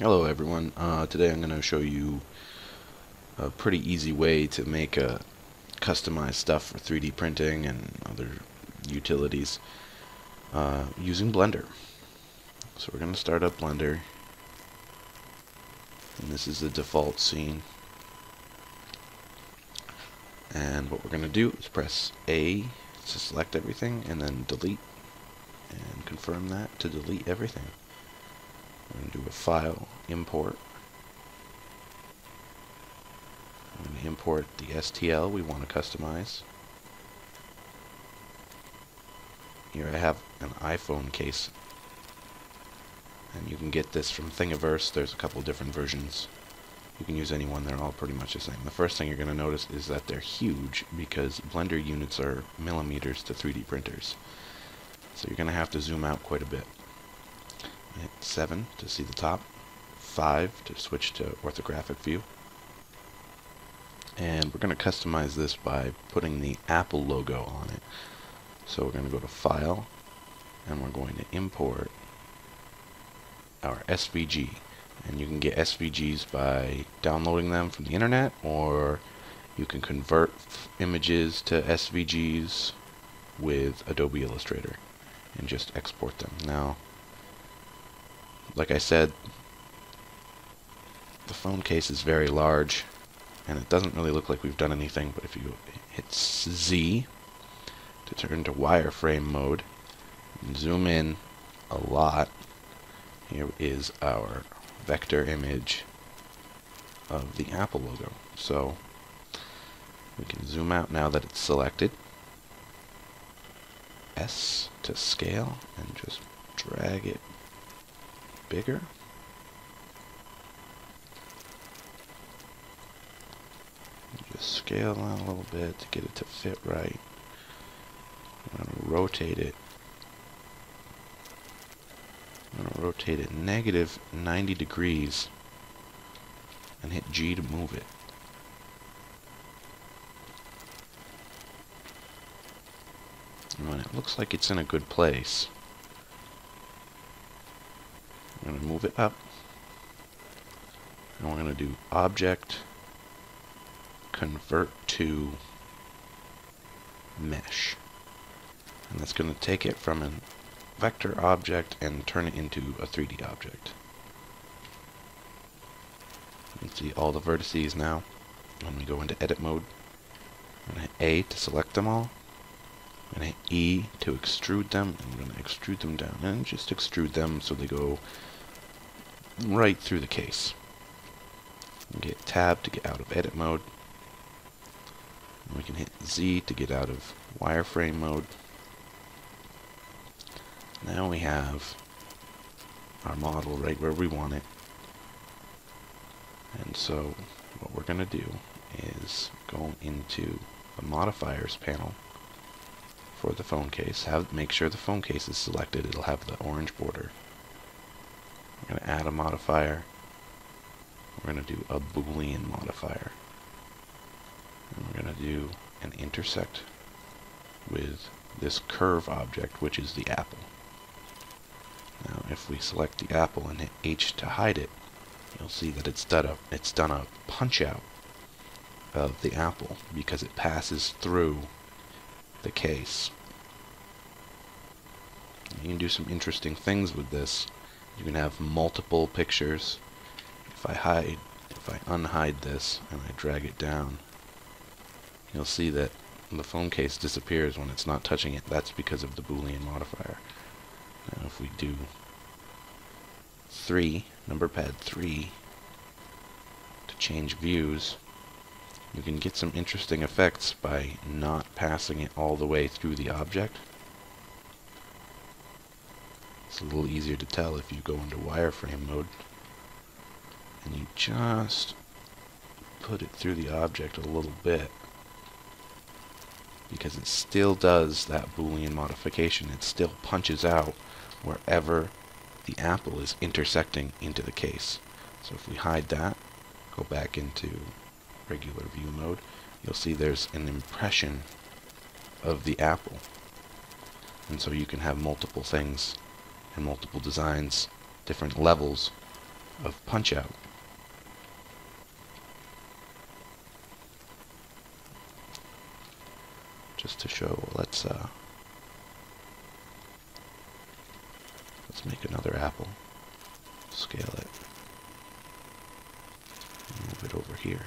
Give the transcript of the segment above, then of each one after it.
Hello everyone. Today I'm going to show you a pretty easy way to make customized stuff for 3D printing and other utilities using Blender. So we're going to start up Blender, and this is the default scene. And what we're going to do is press A to select everything, and then delete, and confirm that to delete everything. We're going to do a file, import. I'm going to import the STL we want to customize. Here I have an iPhone case, and you can get this from Thingiverse. There's a couple different versions. You can use any one, they're all pretty much the same. The first thing you're going to notice is that they're huge because Blender units are millimeters to 3D printers. So you're going to have to zoom out quite a bit. Hit 7 to see the top, 5 to switch to orthographic view. And we're going to customize this by putting the Apple logo on it. So we're going to go to File, and we're going to import our SVG. And you can get SVGs by downloading them from the internet, or you can convert images to SVGs with Adobe Illustrator and just export them. Now, like I said, the phone case is very large, and it doesn't really look like we've done anything, but if you hit Z to turn to wireframe mode and zoom in a lot, here is our vector image of the Apple logo. So we can zoom out now that it's selected. S to scale and just drag it bigger. Just scale down a little bit to get it to fit right. I'm going to rotate it. I'm going to rotate it negative 90 degrees and hit G to move it. And when it looks like it's in a good place, I'm going to move it up, and we're going to do Object, Convert to Mesh. And that's going to take it from a vector object and turn it into a 3D object. You can see all the vertices now. When we go into edit mode, I'm going to hit A to select them all. I'm going to hit E to extrude them, and I'm going to extrude them down, and just extrude them so they go right through the case. And get Tab to get out of edit mode. And we can hit Z to get out of wireframe mode. Now we have our model right where we want it. And so what we're going to do is go into the modifiers panel for the phone case. Make sure the phone case is selected. It'll have the orange border. We're going to add a modifier. We're going to do a Boolean modifier. And we're going to do an intersect with this curve object, which is the apple. Now, if we select the apple and hit H to hide it, you'll see that it's done a punch out of the apple because it passes through the case. You can do some interesting things with this. You can have multiple pictures. If I unhide this and I drag it down, you'll see that the phone case disappears when it's not touching it. That's because of the Boolean modifier. Now if we do 3, number pad 3, to change views, you can get some interesting effects by not passing it all the way through the object. It's a little easier to tell if you go into wireframe mode and you just put it through the object a little bit, because it still does that Boolean modification. It still punches out wherever the apple is intersecting into the case. So if we hide that, go back into regular view mode, you'll see there's an impression of the apple. And so you can have multiple things and multiple designs, different levels of punch out. Just to show, let's make another apple. Scale it. Move it over here.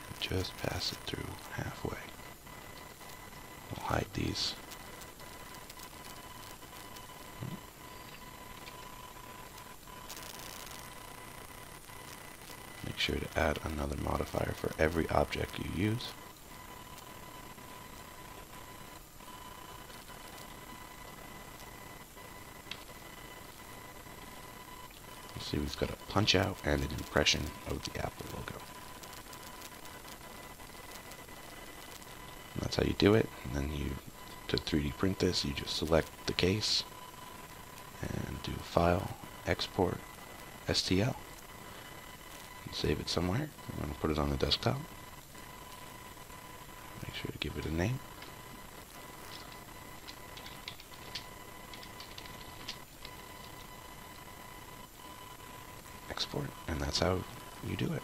And just pass it through halfway. We'll hide these. Make sure to add another modifier for every object you use. See, we've got a punch out and an impression of the Apple logo. And that's how you do it. And then to 3D print this, you just select the case and do File, Export, STL. And save it somewhere. I'm going to put it on the desktop. Make sure to give it a name. Export, and that's how you do it.